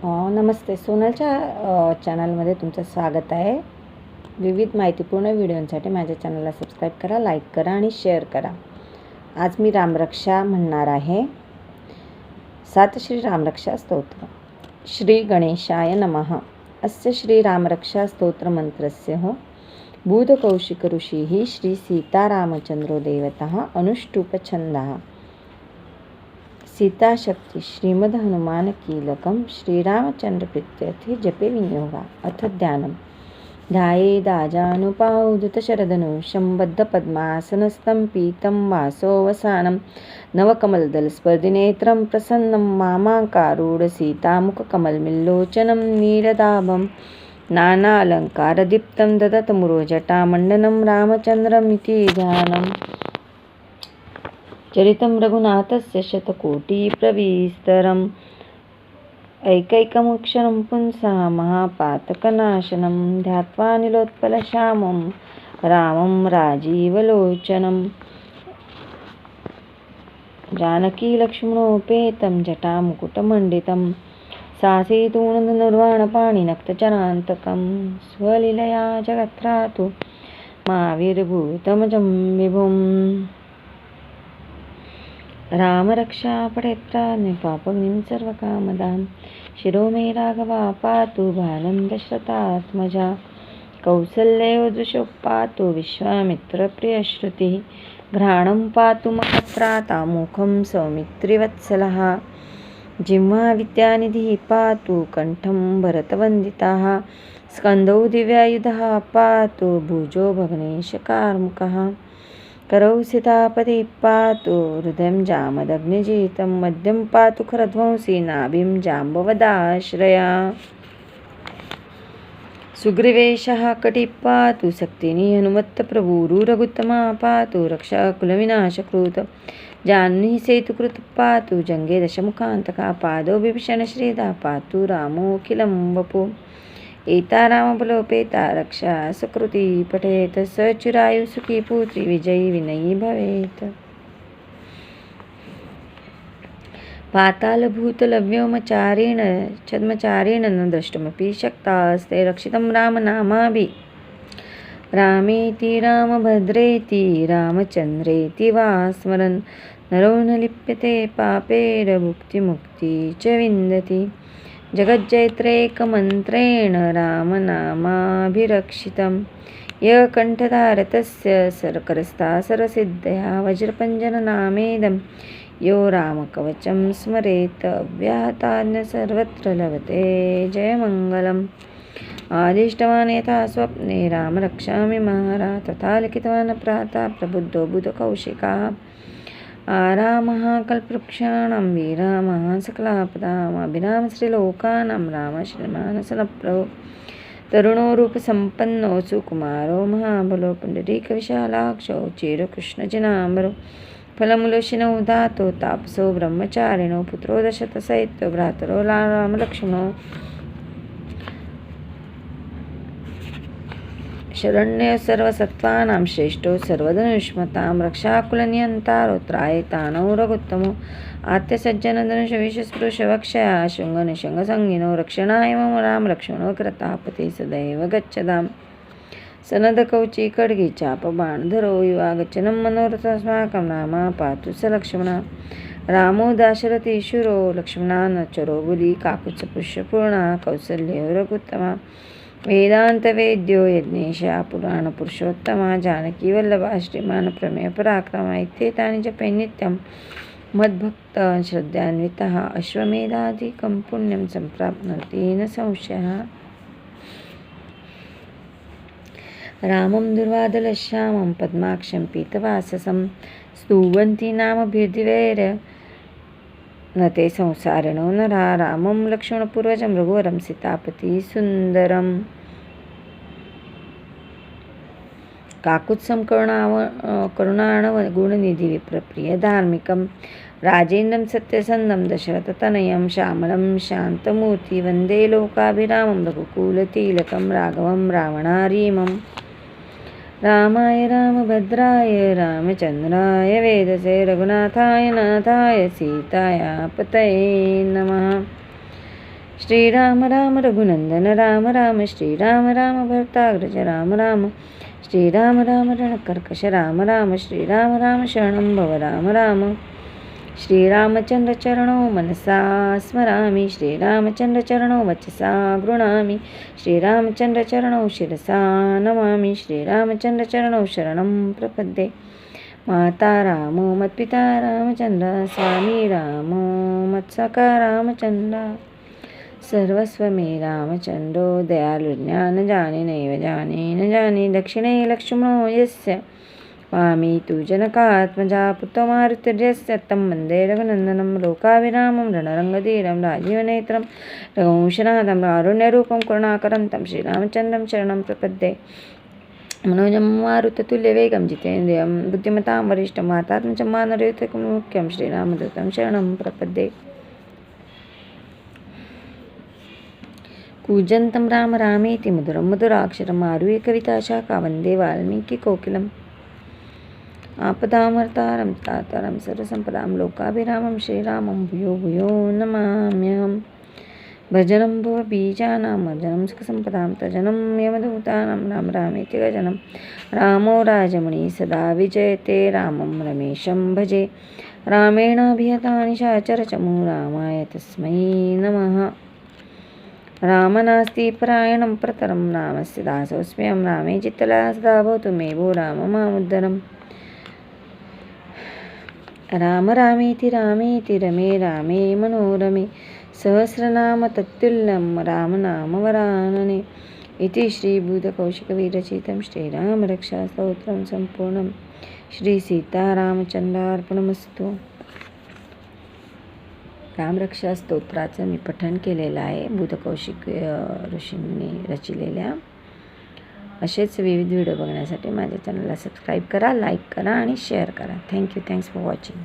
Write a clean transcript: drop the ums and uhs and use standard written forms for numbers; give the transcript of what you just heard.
नमस्ते. सोनलच्या चॅनलमध्ये तुमचं स्वागत आहे. विविध माहितीपूर्ण व्हिडिओंसाठी माझ्या चॅनलला सबस्क्राईब करा, लाईक करा आणि शेअर करा. आज मी रामरक्षा म्हणणार आहे. 7 श्री रामरक्षा स्तोत्र. श्री गणेशाय नमः. अस्य श्री रामरक्षा स्तोत्र मंत्रस्य बुधकौशिक ऋषिः श्री सीतारामचंद्रो देवतः अनुष्टुप छन्दः. सीताशक्ति श्रीमद् हनुमान कीलकम श्रीरामचंद्र प्रीत्यर्थे जपे विनियोगा. अथ ध्यानम. ध्यायेदाजानुपावधृतशरधनुषं बद्धपद्मासनस्थं पीतं वासोऽवसानं नवकमलदलस्पर्धिनेत्रं प्रसन्नं मामाकारूढसीतामुखकमलमिल्लोचनं नीरदाभं नानालङ्कारदीप्तं ददतमुरोजटामण्डनं रामचन्द्रमिति ध्यानम्. चरितं रघुनाथस्य शतकोटिप्रविस्तरम् ऐकैकमक्षरं पुंसः महापातकनाशनं ध्यात्वा नीलोत्पलश्यामं रामं राजीवलोचनं जानकीलक्ष्मणोपेतं जटामुकुटमण्डितं सासीतूणधनुर्वाणपाणिनक्तचरान्तकं स्वलीलया जगत्त्रातु माविर्भूतमजं विभुम्. रामरक्षा पठेत्रा पापग्निं सर्वकामदां शिरो मे राघवा पातु बालं दशरथात्मजा कौसल्ययो पातु विश्वामित्रप्रियश्रुतिः घ्राणं पातु महत्राता मुखं सौमित्रिवत्सलः जिह्वा विद्यानिधिः पातु कंठं भरतवन्दिताः स्कन्धौ दिव्यायुधः पातु भुजो भग्नेशकार्मुकः करौ सीतापति पातु हृदयं जामदग्निजितं मध्यं पातु खरध्वंसी नाभिं जाम्बवदाश्रया सुग्रीवेशः कटिः पातु शक्तिनी हनुमत्प्रभुरु रघुत्तमा पातु रक्षाकुलविनाशकृत जाह्नवी सेतुकृत पातु जङ्गे दशमुखान्तका पादौ बिभीषणश्रीदा पातु रामोऽखिलं वपु एता रामबलोपेता रक्षा सुकृती पठेत स चिरायु सुखी पुत्री विजयी विनयी भवेत. पातालभूतलव्योमचारेण छद्मचारेण न द्रष्टुमपि शक्तास्ते रक्षितं रामनामाभि रामेति रामभद्रेति रामचन्द्रेति वा स्मरन् नरो न लिप्यते पापेरभुक्तिमुक्ति च विन्दति. जगज्जैत्रेकमन्त्रेण रामनामाभिरक्षितं य कण्ठधारतस्य सरकरस्था सर्वसिद्धया वज्रपञ्जननामेदं यो रामकवचं स्मरेत् अव्याहतान् सर्वत्र लभते जयमङ्गलम्. आदिष्टवान् यथा स्वप्ने रामरक्षामि महारा तथा लिखितवान् प्रातः प्रबुद्धो बुधकौशिकः आरामः कल्पवृक्षाणां वीरामः सकलापदाम् अभिराम श्रीलोकानां राम श्रीमानसनप्रभो तरुणो रूपसम्पन्नो सुकुमारो महाबलो पुण्डरीकविशालाक्षो चिरकृष्णजिनाम्बरो फलमुलोशिनो दातो तापसो ब्रह्मचारिणो पुत्रो दशरथसहितो भ्रातरो रामलक्ष्मणो शरण्य सर्वसत्त्वानां श्रेष्ठो सर्वधनुष्मतां रक्षाकुलनियन्तारो त्रायतानो रघुत्तमो आत्यसज्जनधनुषविशस्पृशवक्षया शृङ्गनिशङ्गसङ्गिनो रक्षणाय मम रामलक्ष्मणो कृतापते सदैव गच्छताम्. सनदकवची खड्गी चापबाणधरो युवागच्छनं मनोरथास्माकं रामा पातु स लक्ष्मणः रामो दाशरथी शूरो लक्ष्मणानचरो बुली काकुत्सपुष्यपूर्णा कौसल्यो रघुत्तमा वेदान्तवेद्यो यज्ञेशा पुराणपुरुषोत्तमा जानकीवल्लभा श्रीमान् प्रमेय पराक्रमा इत्येतानि जपे नित्यं मद्भक्तः श्रद्धान्वितः अश्वमेधाधिकं पुण्यं सम्प्राप्नोति न संशयः. रामं दुर्वादलश्यामं पद्माक्षं पीतवाससं स्तुवन्ति नामभिर्दिवैर्य न ते संसारिणो नरा रामं लक्ष्मणपूर्वजं रघुवरं सीतापति सुन्दरं काकुत्सं करुणाणवगुणनिधि विप्रप्रिय धार्मिकं राजेन्द्रं सत्यसन्धं दशरथतनयं श्यामलं शान्तमूर्ति वन्दे लोकाभिरामं रघुकुलतिलकं राघवं रावणारिमम्. रामाय रामभद्राय रामचन्द्राय वेदसे रघुनाथाय नाथाय सीताया पतये नमः. श्रीराम राम रघुनंदन राम राम श्रीराम राम भरताग्रज राम राम श्रीराम राम रणकर्कश राम राम श्रीराम राम शरणं भव राम राम श्रीरामचंद्र चरणो मनसा स्मरामि श्रीरामचंद्र चरणो वचसा गृणामि श्रीरामचंद्र चरणो शिरसा नमामि श्रीरामचंद्र चरणो शरणं प्रपद्ये माता रामो मत्पिता रामचंद्र स्वामी रामो मत्सखा रामचंद्र सर्वस्व मे रामचंद्रो दयालु ज्ञान जाने नैव जाने न जाने दक्षिणे लक्ष्मणो यस्य वामी तु जनकात्मजा पुत्रमारुतिर्यस्य तं वन्दे रघुनन्दनं लोकाभिरामं रणरङ्गधीरं राजीवनेत्रं रघुवंशनाथं कारुण्यरूपं करुणाकरं तं श्रीरामचन्द्रं शरणं प्रपद्ये मनोजं मारुततुल्यवेगं जितेन्द्रियं बुद्धिमतां वरिष्ठं वातात्मजं मानरयुतकं मुख्यं श्रीरामदूतं शरणं प्रपद्ये कूजन्तं राम रामेति मधुरं मधुराक्षरम् आरुह्य कविताशाखा वन्दे वाल्मीकिकोकिलम् आपदामर्तारं तातारं सर्वसम्पदां लोकाभिरामं श्रीरामं भूयो भूयो नमाम्यहम् भजनं भवबीजानां वर्जनं सुखसम्पदां तजनं यमदूतानां राम रामेति गजनं रामो राजमणि सदा विजयते रामं रमेशं भजे रामेणाभिहतानि शाचरचमू रामाय तस्मै नमः राम नास्ति परायणं प्रतरं रामस्य दासोऽस्म्यहं रामे चित्तला सदा भवतु मे भो राम मामुद्धरम् राम रामेति रामेति रमे रामे मनोरमे सहस्रनाम तत्तुल्यं रामनामवरानने इति श्रीभूतकौशिकविरचितं श्रीरामरक्षास्तोत्रं सम्पूर्णं श्रीसीतारामचंद्रार्पणमस्तु। रामरक्षा स्तोत्राचं मी पठण केलेलं आहे भूतकौशिक ऋषींनी रचिलेल्या। असेच विविध व्हिडिओ बघण्यासाठी माझ्या चॅनलला सबस्क्राईब करा, लाईक करा आणि शेअर करा. थँक्यू. Thanks for watching.